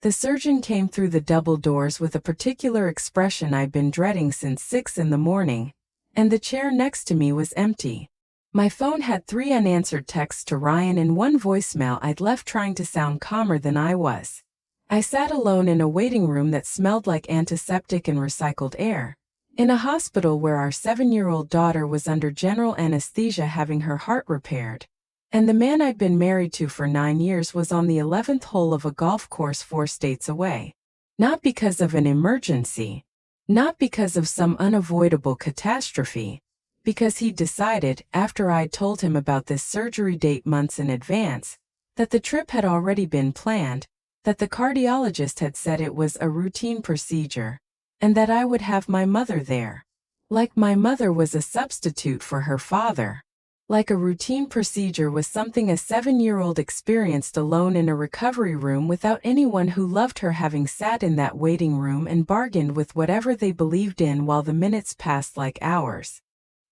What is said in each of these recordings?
The surgeon came through the double doors with a particular expression I'd been dreading since 6 in the morning, and the chair next to me was empty. My phone had 3 unanswered texts to Ryan and 1 voicemail I'd left trying to sound calmer than I was. I sat alone in a waiting room that smelled like antiseptic and recycled air, in a hospital where our 7-year-old daughter was under general anesthesia having her heart repaired, and the man I'd been married to for 9 years was on the 11th hole of a golf course 4 states away. Not because of an emergency, not because of some unavoidable catastrophe, because he'd decided, after I'd told him about this surgery date months in advance, that the trip had already been planned, that the cardiologist had said it was a routine procedure, and that I would have my mother there. Like my mother was a substitute for her father. Like a routine procedure was something a 7-year-old experienced alone in a recovery room without anyone who loved her having sat in that waiting room and bargained with whatever they believed in while the minutes passed like hours.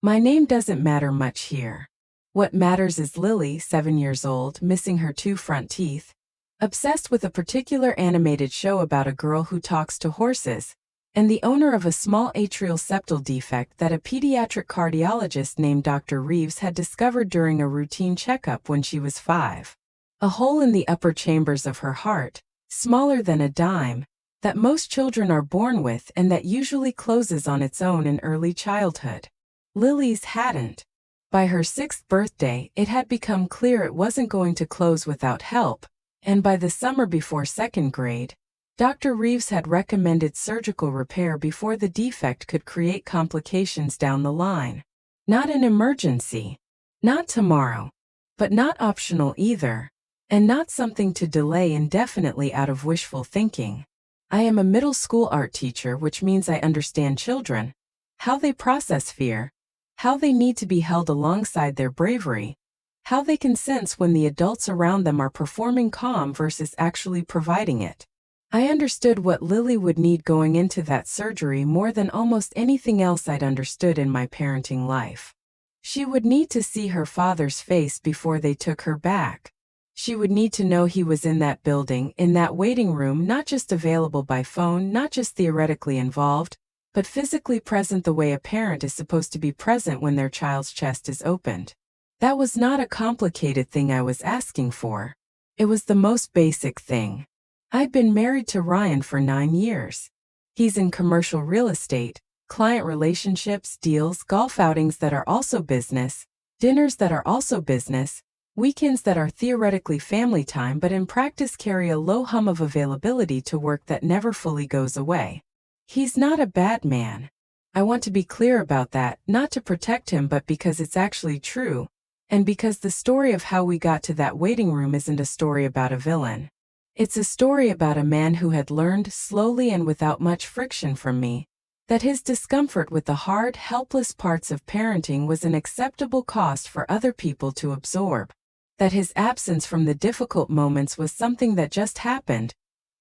My name doesn't matter much here. What matters is Lily, 7 years old, missing her 2 front teeth, obsessed with a particular animated show about a girl who talks to horses, and the owner of a small atrial septal defect that a pediatric cardiologist named Dr. Reeves had discovered during a routine checkup when she was 5. A hole in the upper chambers of her heart, smaller than a dime, that most children are born with and that usually closes on its own in early childhood. Lily's hadn't. By her 6th birthday, it had become clear it wasn't going to close without help, and by the summer before 2nd grade, Dr. Reeves had recommended surgical repair before the defect could create complications down the line. Not an emergency. Not tomorrow. But not optional either. And not something to delay indefinitely out of wishful thinking. I am a middle school art teacher, which means I understand children, how they process fear, how they need to be held alongside their bravery, how they can sense when the adults around them are performing calm versus actually providing it. I understood what Lily would need going into that surgery more than almost anything else I'd understood in my parenting life. She would need to see her father's face before they took her back. She would need to know he was in that building, in that waiting room, not just available by phone, not just theoretically involved, but physically present the way a parent is supposed to be present when their child's chest is opened. That was not a complicated thing I was asking for. It was the most basic thing. I'd been married to Ryan for 9 years. He's in commercial real estate, client relationships, deals, golf outings that are also business, dinners that are also business, weekends that are theoretically family time but in practice carry a low hum of availability to work that never fully goes away. He's not a bad man. I want to be clear about that, not to protect him but because it's actually true, and because the story of how we got to that waiting room isn't a story about a villain. It's a story about a man who had learned, slowly and without much friction from me, that his discomfort with the hard, helpless parts of parenting was an acceptable cost for other people to absorb, that his absence from the difficult moments was something that just happened,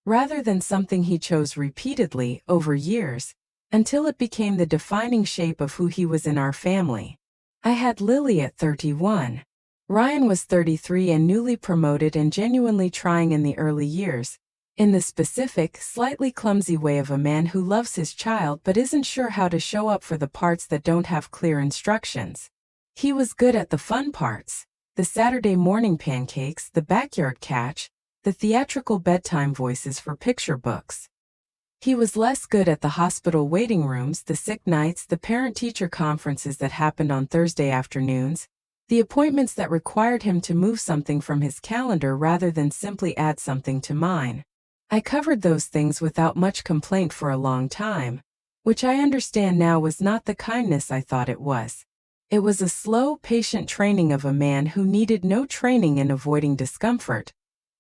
rather than something he chose repeatedly, over years, until it became the defining shape of who he was in our family. I had Lily at 31. Ryan was 33 and newly promoted and genuinely trying in the early years, in the specific, slightly clumsy way of a man who loves his child but isn't sure how to show up for the parts that don't have clear instructions. He was good at the fun parts, the Saturday morning pancakes, the backyard catch, the theatrical bedtime voices for picture books. He was less good at the hospital waiting rooms, the sick nights, the parent-teacher conferences that happened on Thursday afternoons, the appointments that required him to move something from his calendar rather than simply add something to mine. I covered those things without much complaint for a long time, which I understand now was not the kindness I thought it was. It was a slow, patient training of a man who needed no training in avoiding discomfort,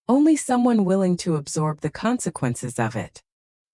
only someone willing to absorb the consequences of it.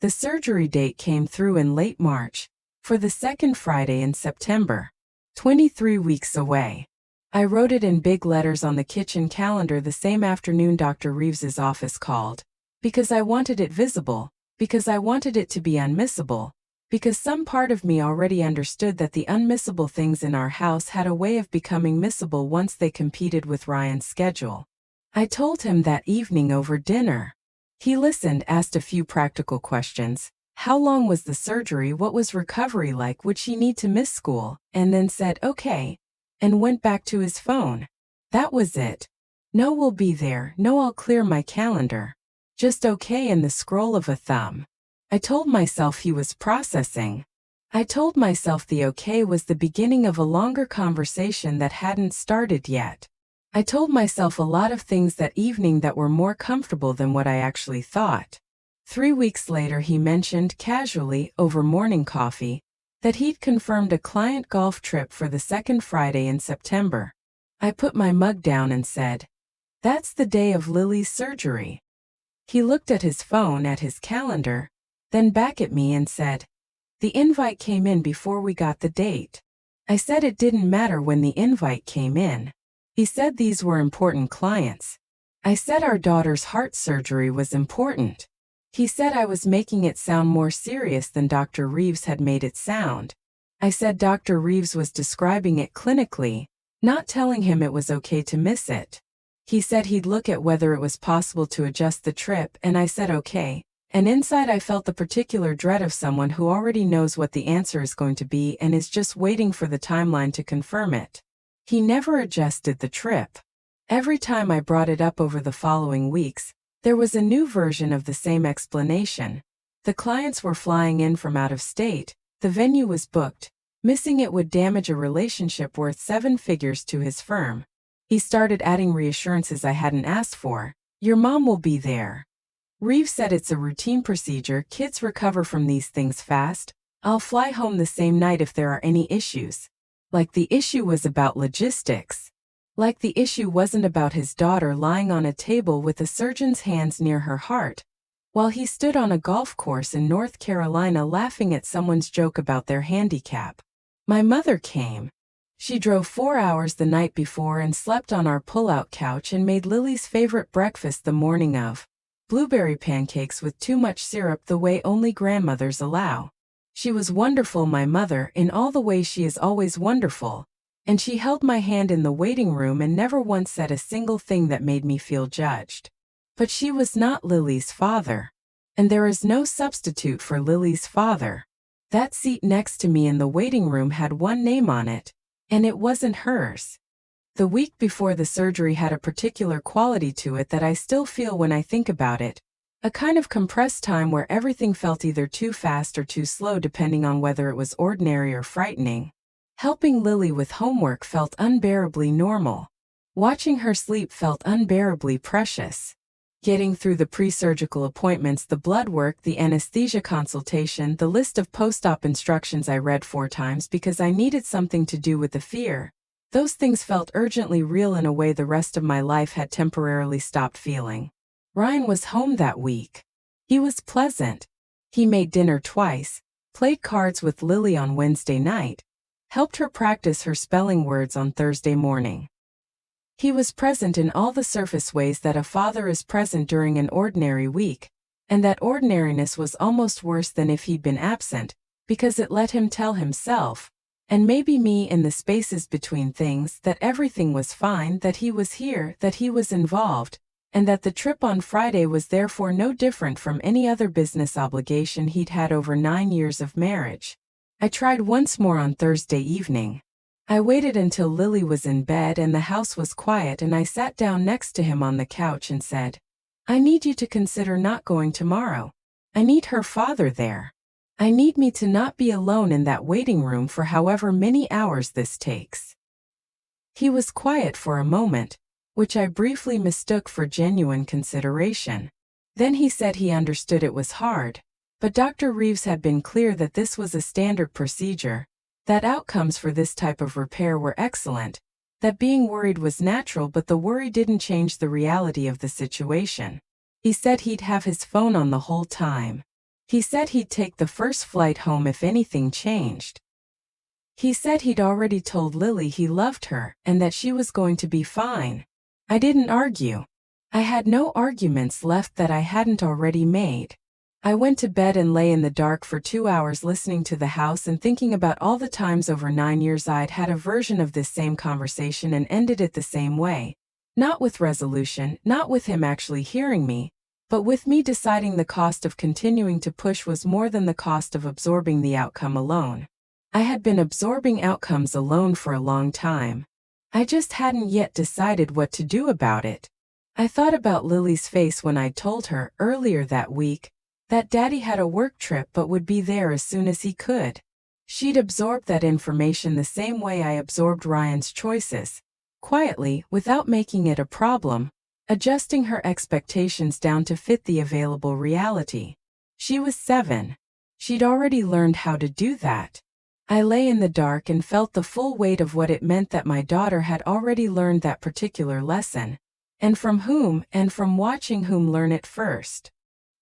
The surgery date came through in late March, for the 2nd Friday in September, 23 weeks away. I wrote it in big letters on the kitchen calendar the same afternoon Dr. Reeves's office called, because I wanted it visible, because I wanted it to be unmissable, because some part of me already understood that the unmissable things in our house had a way of becoming missable once they competed with Ryan's schedule. I told him that evening over dinner. He listened, asked a few practical questions. How long was the surgery? What was recovery like? Would she need to miss school? And then said, okay, and went back to his phone. That was it. No, we'll be there. No, I'll clear my calendar. Just okay and the scroll of a thumb. I told myself he was processing. I told myself the okay was the beginning of a longer conversation that hadn't started yet. I told myself a lot of things that evening that were more comfortable than what I actually thought. 3 weeks later he mentioned casually, over morning coffee, that he'd confirmed a client golf trip for the second Friday in September. I put my mug down and said, "That's the day of Lily's surgery." He looked at his phone, at his calendar, then back at me and said, "The invite came in before we got the date." I said it didn't matter when the invite came in. He said these were important clients. I said our daughter's heart surgery was important. He said I was making it sound more serious than Dr. Reeves had made it sound. I said Dr. Reeves was describing it clinically, not telling him it was okay to miss it. He said he'd look at whether it was possible to adjust the trip, and I said okay. And inside I felt the particular dread of someone who already knows what the answer is going to be and is just waiting for the timeline to confirm it. He never adjusted the trip. Every time I brought it up over the following weeks, there was a new version of the same explanation. The clients were flying in from out of state, the venue was booked, missing it would damage a relationship worth 7 figures to his firm. He started adding reassurances I hadn't asked for. Your mom will be there. Reeves said it's a routine procedure, kids recover from these things fast. I'll fly home the same night if there are any issues. Like the issue was about logistics. Like the issue wasn't about his daughter lying on a table with a surgeon's hands near her heart, while he stood on a golf course in North Carolina laughing at someone's joke about their handicap. My mother came. She drove 4 hours the night before and slept on our pull-out couch and made Lily's favorite breakfast the morning of. Blueberry pancakes with too much syrup the way only grandmothers allow. She was wonderful, my mother, in all the ways she is always wonderful, and she held my hand in the waiting room and never once said a single thing that made me feel judged. But she was not Lily's father, and there is no substitute for Lily's father. That seat next to me in the waiting room had one name on it, and it wasn't hers. The week before the surgery had a particular quality to it that I still feel when I think about it. A kind of compressed time where everything felt either too fast or too slow depending on whether it was ordinary or frightening. Helping Lily with homework felt unbearably normal. Watching her sleep felt unbearably precious. Getting through the pre-surgical appointments, the blood work, the anesthesia consultation, the list of post-op instructions I read 4 times because I needed something to do with the fear. Those things felt urgently real in a way the rest of my life had temporarily stopped feeling. Ryan was home that week. He was pleasant. He made dinner twice, played cards with Lily on Wednesday night, helped her practice her spelling words on Thursday morning. He was present in all the surface ways that a father is present during an ordinary week, and that ordinariness was almost worse than if he'd been absent, because it let him tell himself, and maybe me in the spaces between things, that everything was fine, that he was here, that he was involved, and that the trip on Friday was therefore no different from any other business obligation he'd had over 9 years of marriage. I tried once more on Thursday evening. I waited until Lily was in bed and the house was quiet, and I sat down next to him on the couch and said, "I need you to consider not going tomorrow. I need her father there. I need me to not be alone in that waiting room for however many hours this takes." He was quiet for a moment, which I briefly mistook for genuine consideration. Then he said he understood it was hard, but Dr. Reeves had been clear that this was a standard procedure, that outcomes for this type of repair were excellent, that being worried was natural, but the worry didn't change the reality of the situation. He said he'd have his phone on the whole time. He said he'd take the first flight home if anything changed. He said he'd already told Lily he loved her and that she was going to be fine. I didn't argue. I had no arguments left that I hadn't already made. I went to bed and lay in the dark for 2 hours listening to the house and thinking about all the times over 9 years I'd had a version of this same conversation and ended it the same way. Not with resolution, not with him actually hearing me, But with me deciding the cost of continuing to push was more than the cost of absorbing the outcome alone. I had been absorbing outcomes alone for a long time. I just hadn't yet decided what to do about it. I thought about Lily's face when I told her, earlier that week, that Daddy had a work trip but would be there as soon as he could. She'd absorbed that information the same way I absorbed Ryan's choices, quietly, without making it a problem, adjusting her expectations down to fit the available reality. She was 7. She'd already learned how to do that. I lay in the dark and felt the full weight of what it meant that my daughter had already learned that particular lesson, and from whom, and from watching whom learn it first.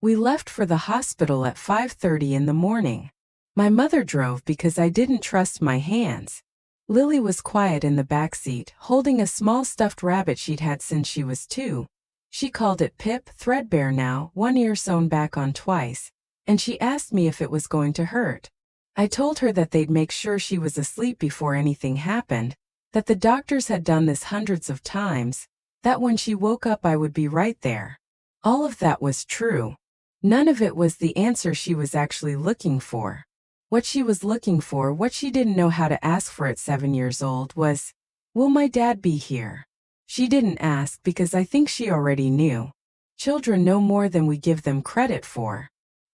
We left for the hospital at 5:30 in the morning. My mother drove because I didn't trust my hands. Lily was quiet in the back seat, holding a small stuffed rabbit she'd had since she was 2. She called it Pip, threadbare now, one ear sewn back on twice, and she asked me if it was going to hurt. I told her that they'd make sure she was asleep before anything happened, that the doctors had done this hundreds of times, that when she woke up I would be right there. All of that was true. None of it was the answer she was actually looking for. What she was looking for, what she didn't know how to ask for at 7 years old, was, "Will my dad be here?" She didn't ask because I think she already knew. Children know more than we give them credit for.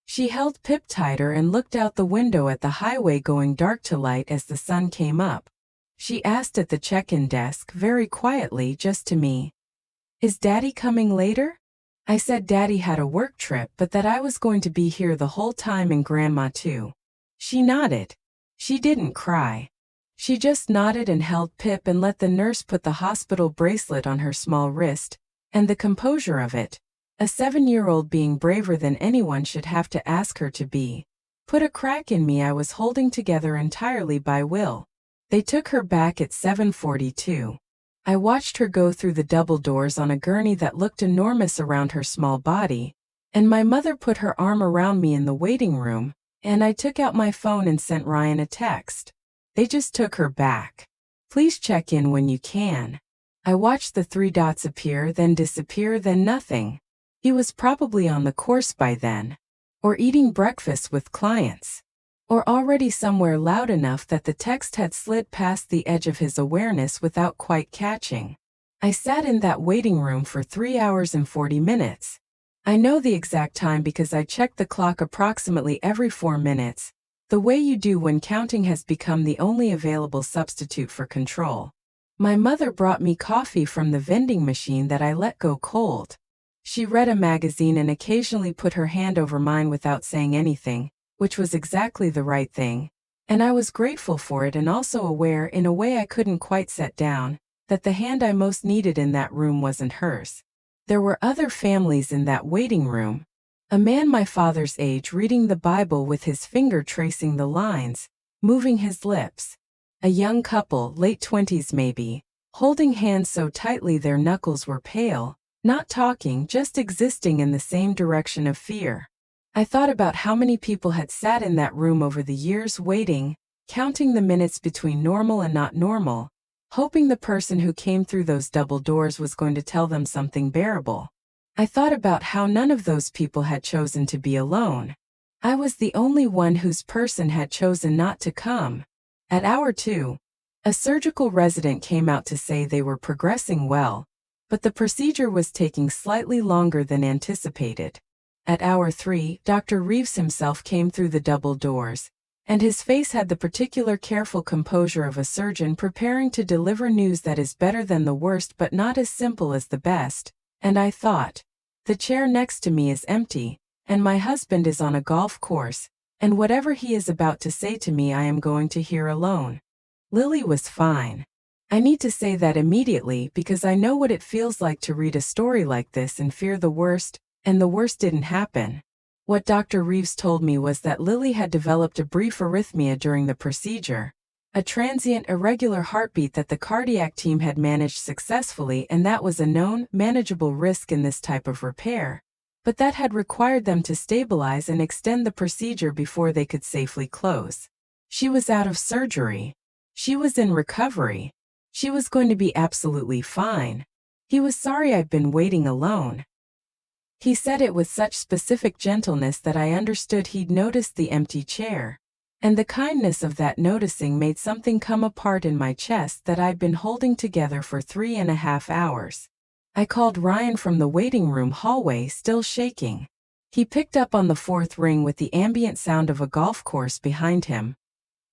She held Pip tighter and looked out the window at the highway going dark to light as the sun came up. She asked at the check-in desk, very quietly, just to me, "Is Daddy coming later?" I said Daddy had a work trip but that I was going to be here the whole time and Grandma too. She nodded. She didn't cry. She just nodded and held Pip and let the nurse put the hospital bracelet on her small wrist, and the composure of it, a 7-year-old being braver than anyone should have to ask her to be, put a crack in me I was holding together entirely by will. They took her back at 7:42. I watched her go through the double doors on a gurney that looked enormous around her small body, and my mother put her arm around me in the waiting room, and I took out my phone and sent Ryan a text. They just took her back. Please check in when you can. I watched the 3 dots appear, then disappear, then nothing. He was probably on the course by then, or eating breakfast with clients, or already somewhere loud enough that the text had slid past the edge of his awareness without quite catching. I sat in that waiting room for 3 hours and 40 minutes. I know the exact time because I checked the clock approximately every 4 minutes, the way you do when counting has become the only available substitute for control. My mother brought me coffee from the vending machine that I let go cold. She read a magazine and occasionally put her hand over mine without saying anything, which was exactly the right thing, and I was grateful for it and also aware, in a way I couldn't quite set down, that the hand I most needed in that room wasn't hers. There were other families in that waiting room. A man my father's age reading the Bible with his finger tracing the lines, moving his lips. A young couple, late 20s maybe, holding hands so tightly their knuckles were pale, not talking, just existing in the same direction of fear. I thought about how many people had sat in that room over the years waiting, counting the minutes between normal and not normal, hoping the person who came through those double doors was going to tell them something bearable. I thought about how none of those people had chosen to be alone. I was the only one whose person had chosen not to come. At hour 2, a surgical resident came out to say they were progressing well, but the procedure was taking slightly longer than anticipated. At hour 3, Dr. Reeves himself came through the double doors, and his face had the particular careful composure of a surgeon preparing to deliver news that is better than the worst but not as simple as the best, and I thought, the chair next to me is empty, and my husband is on a golf course, and whatever he is about to say to me I am going to hear alone. Lily was fine. I need to say that immediately because I know what it feels like to read a story like this and fear the worst, and the worst didn't happen. What Dr. Reeves told me was that Lily had developed a brief arrhythmia during the procedure, a transient irregular heartbeat that the cardiac team had managed successfully, and that was a known, manageable risk in this type of repair, but that had required them to stabilize and extend the procedure before they could safely close. She was out of surgery. She was in recovery. She was going to be absolutely fine. He was sorry I'd been waiting alone. He said it with such specific gentleness that I understood he'd noticed the empty chair. And the kindness of that noticing made something come apart in my chest that I'd been holding together for 3.5 hours. I called Ryan from the waiting room hallway, still shaking. He picked up on the fourth ring with the ambient sound of a golf course behind him.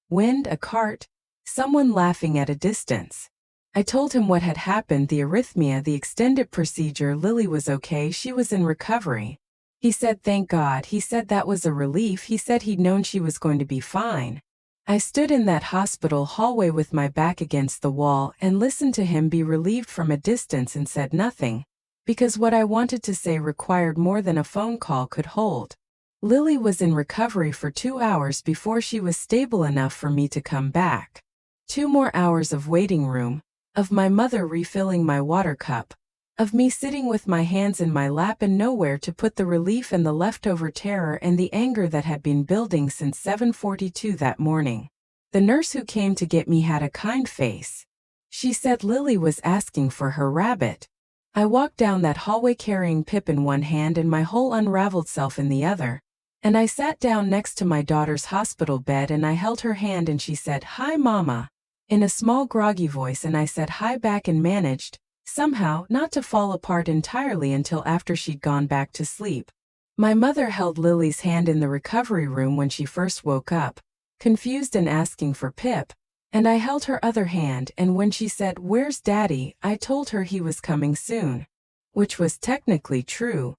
Wind, a cart, someone laughing at a distance. I told him what had happened, the arrhythmia, the extended procedure. Lily was okay, she was in recovery. He said thank God, he said that was a relief, he said he'd known she was going to be fine. I stood in that hospital hallway with my back against the wall and listened to him be relieved from a distance and said nothing, because what I wanted to say required more than a phone call could hold. Lily was in recovery for 2 hours before she was stable enough for me to come back. 2 more hours of waiting room, of my mother refilling my water cup, of me sitting with my hands in my lap and nowhere to put the relief and the leftover terror and the anger that had been building since 7:42 that morning. The nurse who came to get me had a kind face. She said Lily was asking for her rabbit. I walked down that hallway carrying Pip in one hand and my whole unraveled self in the other, and I sat down next to my daughter's hospital bed and I held her hand and she said, "Hi, Mama," in a small groggy voice, and I said hi back and managed, somehow, not to fall apart entirely until after she'd gone back to sleep. My mother held Lily's hand in the recovery room when she first woke up, confused and asking for Pip, and I held her other hand, and when she said, "Where's Daddy?" I told her he was coming soon. Which was technically true.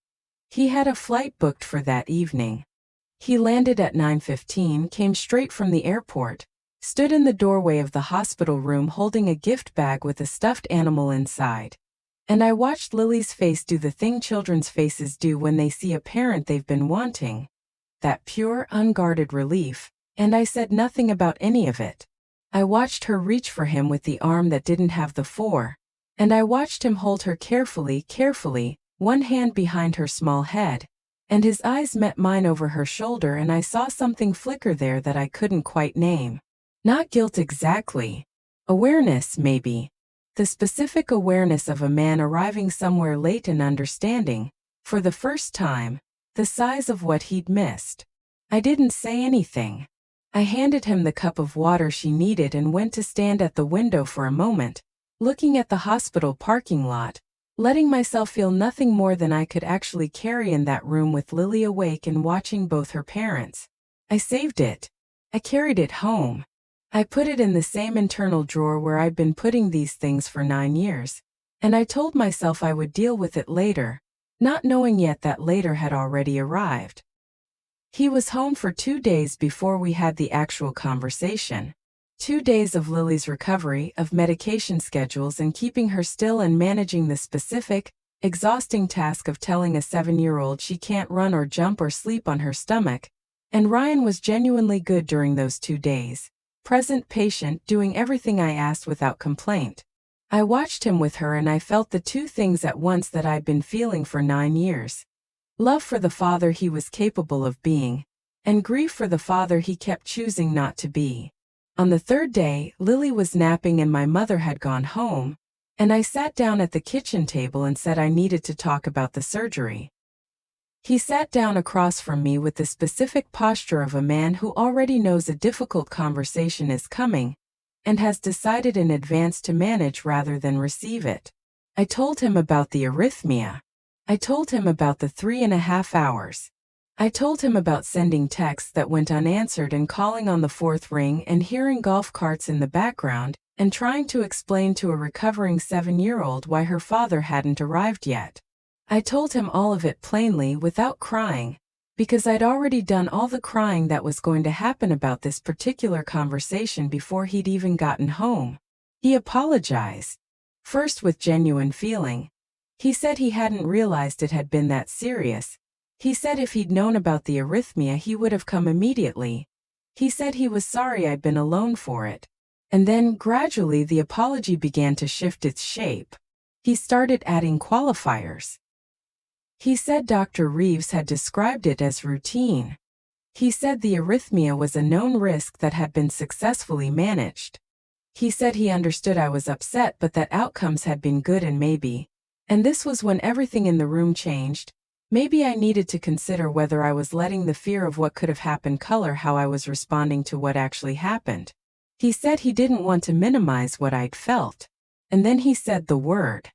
He had a flight booked for that evening. He landed at 9:15, came straight from the airport, stood in the doorway of the hospital room holding a gift bag with a stuffed animal inside. And I watched Lily's face do the thing children's faces do when they see a parent they've been wanting. That pure, unguarded relief, and I said nothing about any of it. I watched her reach for him with the arm that didn't have the four, and I watched him hold her carefully, one hand behind her small head, and his eyes met mine over her shoulder and I saw something flicker there that I couldn't quite name. Not guilt exactly. Awareness, maybe. The specific awareness of a man arriving somewhere late and understanding, for the first time, the size of what he'd missed. I didn't say anything. I handed him the cup of water she needed and went to stand at the window for a moment, looking at the hospital parking lot, letting myself feel nothing more than I could actually carry in that room with Lily awake and watching both her parents. I saved it. I carried it home. I put it in the same internal drawer where I'd been putting these things for 9 years, and I told myself I would deal with it later, not knowing yet that later had already arrived. He was home for 2 days before we had the actual conversation. 2 days of Lily's recovery, of medication schedules and keeping her still and managing the specific, exhausting task of telling a 7-year-old she can't run or jump or sleep on her stomach. And Ryan was genuinely good during those 2 days. Present, patient, doing everything I asked without complaint. I watched him with her and I felt the two things at once that I'd been feeling for 9 years. Love for the father he was capable of being, and grief for the father he kept choosing not to be. On the 3rd day, Lily was napping and my mother had gone home, and I sat down at the kitchen table and said I needed to talk about the surgery. He sat down across from me with the specific posture of a man who already knows a difficult conversation is coming, and has decided in advance to manage rather than receive it. I told him about the arrhythmia. I told him about the 3.5 hours. I told him about sending texts that went unanswered and calling on the 4th ring and hearing golf carts in the background, and trying to explain to a recovering 7-year-old why her father hadn't arrived yet. I told him all of it plainly without crying, because I'd already done all the crying that was going to happen about this particular conversation before he'd even gotten home. He apologized. First with genuine feeling. He said he hadn't realized it had been that serious. He said if he'd known about the arrhythmia he would have come immediately. He said he was sorry I'd been alone for it. And then, gradually, the apology began to shift its shape. He started adding qualifiers. He said Dr. Reeves had described it as routine. He said the arrhythmia was a known risk that had been successfully managed. He said he understood I was upset but that outcomes had been good and maybe. And this was when everything in the room changed. Maybe I needed to consider whether I was letting the fear of what could have happened color how I was responding to what actually happened. He said he didn't want to minimize what I'd felt. And then he said the word.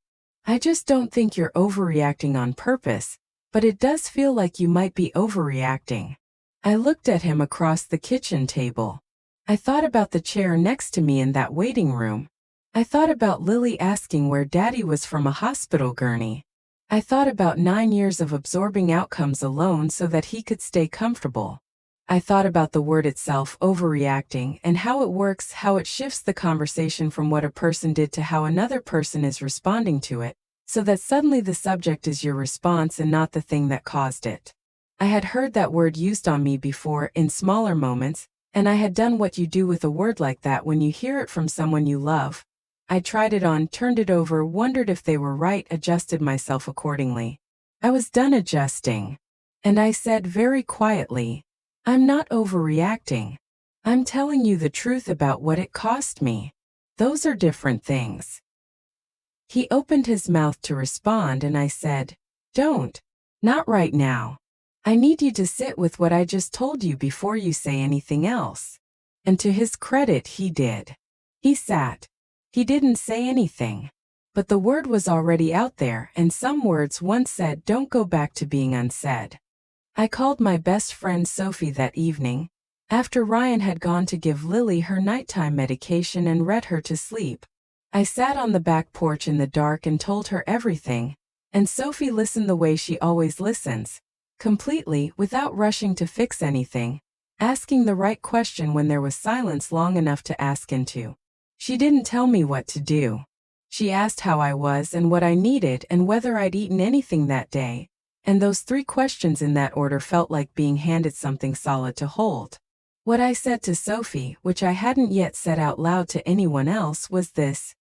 I just don't think you're overreacting on purpose, but it does feel like you might be overreacting. I looked at him across the kitchen table. I thought about the chair next to me in that waiting room. I thought about Lily asking where Daddy was from a hospital gurney. I thought about 9 years of absorbing outcomes alone so that he could stay comfortable. I thought about the word itself, overreacting, and how it works, how it shifts the conversation from what a person did to how another person is responding to it, so that suddenly the subject is your response and not the thing that caused it. I had heard that word used on me before in smaller moments, and I had done what you do with a word like that when you hear it from someone you love. I tried it on, turned it over, wondered if they were right, adjusted myself accordingly. I was done adjusting. And I said very quietly, I'm not overreacting. I'm telling you the truth about what it cost me. Those are different things. He opened his mouth to respond and I said, Don't. Not right now. I need you to sit with what I just told you before you say anything else. And to his credit, he did. He sat. He didn't say anything. But the word was already out there, and some words once said don't go back to being unsaid. I called my best friend Sophie that evening, after Ryan had gone to give Lily her nighttime medication and read her to sleep. I sat on the back porch in the dark and told her everything, and Sophie listened the way she always listens, completely, without rushing to fix anything, asking the right question when there was silence long enough to ask into. She didn't tell me what to do. She asked how I was and what I needed and whether I'd eaten anything that day, and those 3 questions in that order felt like being handed something solid to hold. What I said to Sophie, which I hadn't yet said out loud to anyone else, was this.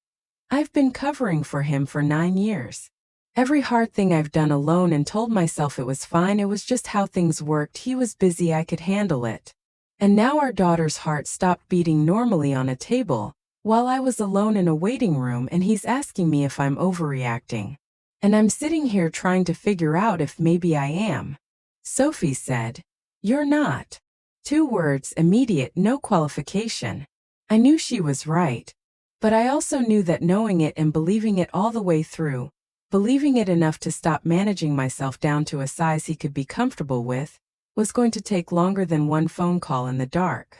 I've been covering for him for 9 years. Every hard thing I've done alone and told myself it was fine, it was just how things worked, he was busy, I could handle it. And now our daughter's heart stopped beating normally on a table, while I was alone in a waiting room, and he's asking me if I'm overreacting. And I'm sitting here trying to figure out if maybe I am. Sophie said, You're not. 2 words, immediate, no qualification. I knew she was right. But I also knew that knowing it and believing it all the way through, believing it enough to stop managing myself down to a size he could be comfortable with, was going to take longer than one phone call in the dark.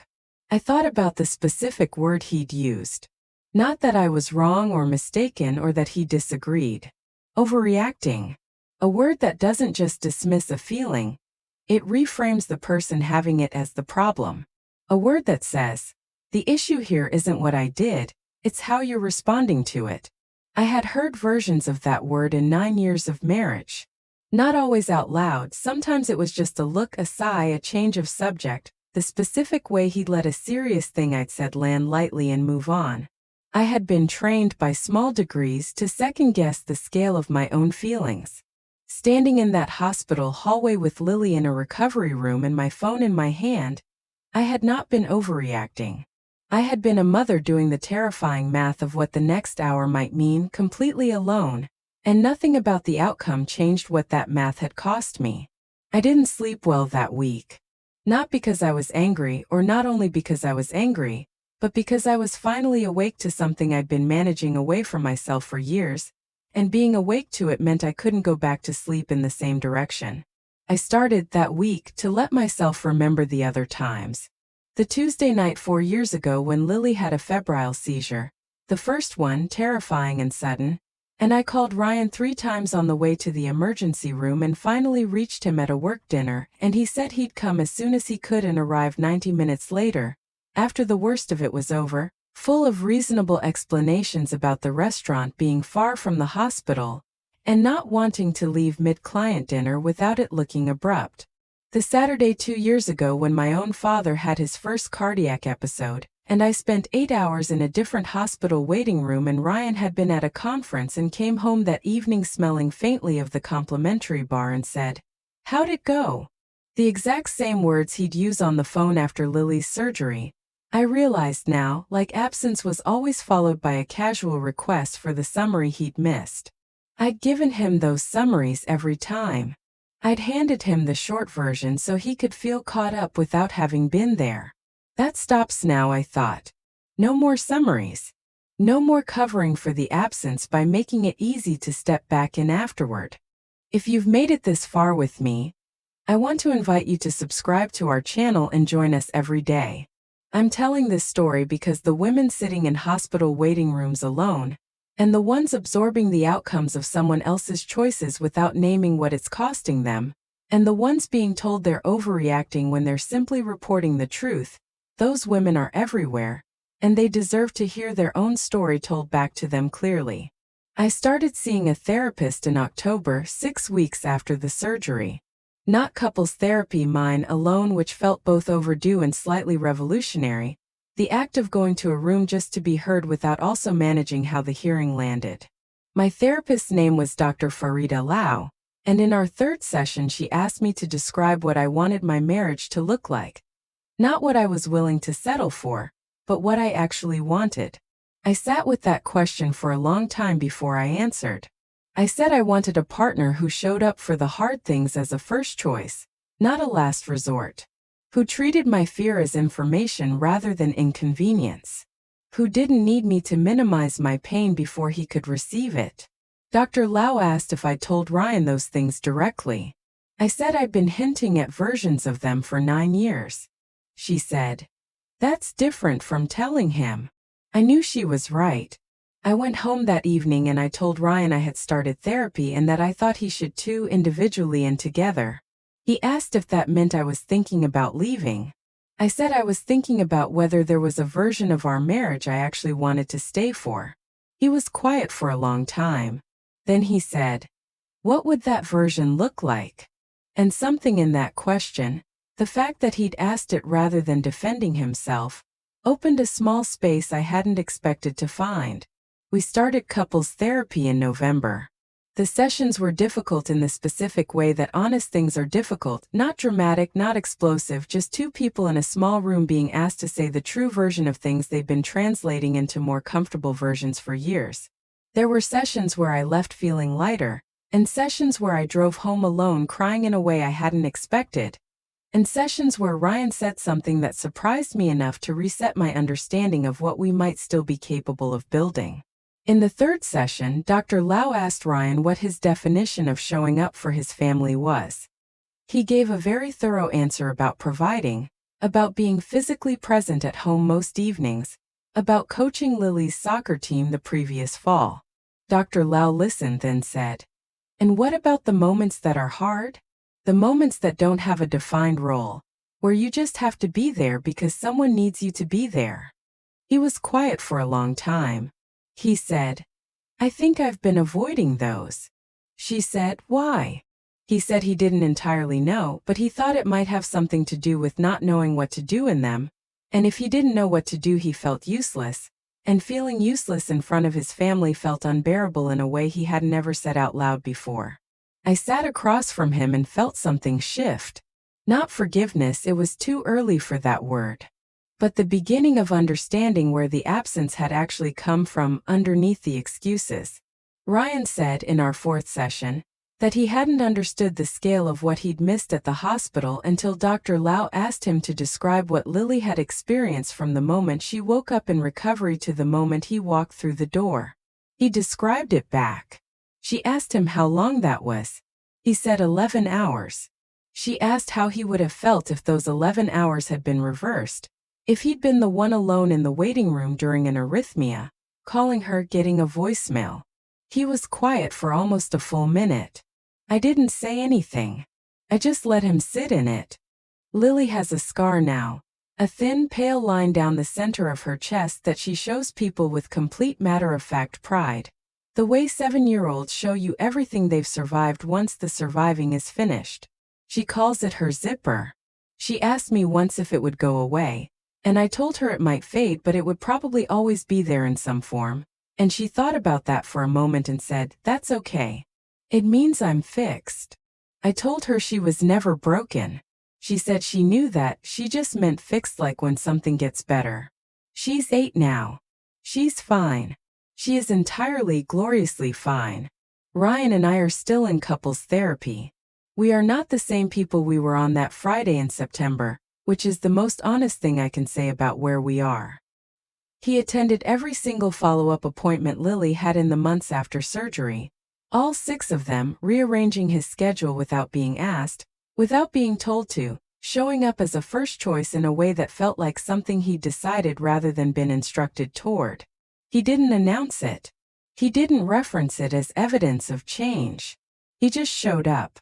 I thought about the specific word he'd used. Not that I was wrong or mistaken or that he disagreed. Overreacting. A word that doesn't just dismiss a feeling, it reframes the person having it as the problem. A word that says, the issue here isn't what I did, it's how you're responding to it. I had heard versions of that word in 9 years of marriage. Not always out loud, sometimes it was just a look, a sigh, a change of subject, the specific way he'd let a serious thing I'd said land lightly and move on. I had been trained by small degrees to second-guess the scale of my own feelings. Standing in that hospital hallway with Lily in a recovery room and my phone in my hand, I had not been overreacting. I had been a mother doing the terrifying math of what the next hour might mean, completely alone, and nothing about the outcome changed what that math had cost me. I didn't sleep well that week. Not because I was angry, or not only because I was angry, but because I was finally awake to something I'd been managing away from myself for years, and being awake to it meant I couldn't go back to sleep in the same direction. I started that week to let myself remember the other times. The Tuesday night 4 years ago when Lily had a febrile seizure, the first one terrifying and sudden, and I called Ryan 3 times on the way to the emergency room and finally reached him at a work dinner, and he said he'd come as soon as he could and arrived 90 minutes later, after the worst of it was over, full of reasonable explanations about the restaurant being far from the hospital, and not wanting to leave mid-client dinner without it looking abrupt. The Saturday 2 years ago when my own father had his first cardiac episode, and I spent 8 hours in a different hospital waiting room, and Ryan had been at a conference and came home that evening smelling faintly of the complimentary bar and said, "How'd it go?" The exact same words he'd use on the phone after Lily's surgery. I realized now, like absence was always followed by a casual request for the summary he'd missed. I'd given him those summaries every time. I'd handed him the short version so he could feel caught up without having been there. That stops now, I thought. No more summaries. No more covering for the absence by making it easy to step back in afterward. If you've made it this far with me, I want to invite you to subscribe to our channel and join us every day. I'm telling this story because the women sitting in hospital waiting rooms alone, and the ones absorbing the outcomes of someone else's choices without naming what it's costing them, and the ones being told they're overreacting when they're simply reporting the truth, those women are everywhere, and they deserve to hear their own story told back to them clearly. I started seeing a therapist in October, 6 weeks after the surgery. Not couples therapy, mine alone, which felt both overdue and slightly revolutionary, the act of going to a room just to be heard without also managing how the hearing landed. My therapist's name was Dr. Farida Lau, and in our third session she asked me to describe what I wanted my marriage to look like. Not what I was willing to settle for, but what I actually wanted. I sat with that question for a long time before I answered. I said I wanted a partner who showed up for the hard things as a first choice, not a last resort. Who treated my fear as information rather than inconvenience. Who didn't need me to minimize my pain before he could receive it. Dr. Lau asked if I'd told Ryan those things directly. I said I'd been hinting at versions of them for 9 years. She said, "That's different from telling him." I knew she was right. I went home that evening and I told Ryan I had started therapy and that I thought he should too, individually and together. He asked if that meant I was thinking about leaving. I said I was thinking about whether there was a version of our marriage I actually wanted to stay for. He was quiet for a long time. Then he said, "What would that version look like?" And something in that question, the fact that he'd asked it rather than defending himself, opened a small space I hadn't expected to find. We started couples therapy in November. The sessions were difficult in the specific way that honest things are difficult, not dramatic, not explosive, just two people in a small room being asked to say the true version of things they've been translating into more comfortable versions for years. There were sessions where I left feeling lighter, and sessions where I drove home alone crying in a way I hadn't expected, and sessions where Ryan said something that surprised me enough to reset my understanding of what we might still be capable of building. In the third session, Dr. Lau asked Ryan what his definition of showing up for his family was. He gave a very thorough answer about providing, about being physically present at home most evenings, about coaching Lily's soccer team the previous fall. Dr. Lau listened, then said, "And what about the moments that are hard? The moments that don't have a defined role, where you just have to be there because someone needs you to be there?" He was quiet for a long time. He said, "I think I've been avoiding those." She said, "Why?" He said he didn't entirely know, but he thought it might have something to do with not knowing what to do in them, and if he didn't know what to do he felt useless, and feeling useless in front of his family felt unbearable in a way he had never said out loud before. I sat across from him and felt something shift. Not forgiveness, it was too early for that word, but the beginning of understanding where the absence had actually come from underneath the excuses. Ryan said in our fourth session that he hadn't understood the scale of what he'd missed at the hospital until Dr. Lau asked him to describe what Lily had experienced from the moment she woke up in recovery to the moment he walked through the door. He described it back. She asked him how long that was. He said 11 hours. She asked how he would have felt if those 11 hours had been reversed. If he'd been the one alone in the waiting room during an arrhythmia, calling her, getting a voicemail. He was quiet for almost a full minute. I didn't say anything. I just let him sit in it. Lily has a scar now, a thin, pale line down the center of her chest that she shows people with complete matter-of-fact pride. The way 7-year-olds show you everything they've survived once the surviving is finished. She calls it her zipper. She asked me once if it would go away, and I told her it might fade but it would probably always be there in some form, and she thought about that for a moment and said, "That's okay. It means I'm fixed." I told her she was never broken. She said she knew that, she just meant fixed, like when something gets better. She's 8 now. She's fine. She is entirely, gloriously fine. Ryan and I are still in couples therapy. We are not the same people we were on that Friday in September, which is the most honest thing I can say about where we are. He attended every single follow-up appointment Lily had in the months after surgery, all 6 of them, rearranging his schedule without being asked, without being told to, showing up as a first choice in a way that felt like something he'd decided rather than been instructed toward. He didn't announce it. He didn't reference it as evidence of change. He just showed up.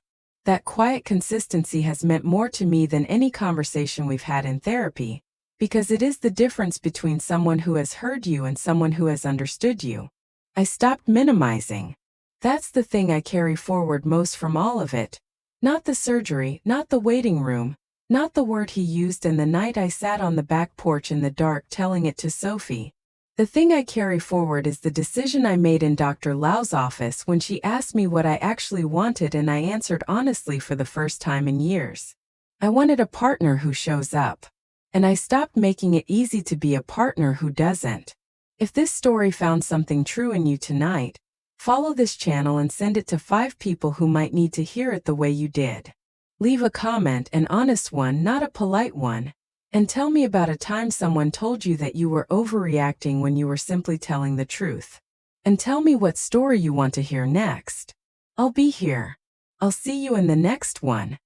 That quiet consistency has meant more to me than any conversation we've had in therapy, because it is the difference between someone who has heard you and someone who has understood you. I stopped minimizing. That's the thing I carry forward most from all of it. Not the surgery, not the waiting room, not the word he used and the night I sat on the back porch in the dark telling it to Sophie. The thing I carry forward is the decision I made in Dr. Lau's office when she asked me what I actually wanted, and I answered honestly for the first time in years. I wanted a partner who shows up. And I stopped making it easy to be a partner who doesn't. If this story found something true in you tonight, follow this channel and send it to 5 people who might need to hear it the way you did. Leave a comment, an honest one, not a polite one. And tell me about a time someone told you that you were overreacting when you were simply telling the truth. And tell me what story you want to hear next. I'll be here. I'll see you in the next one.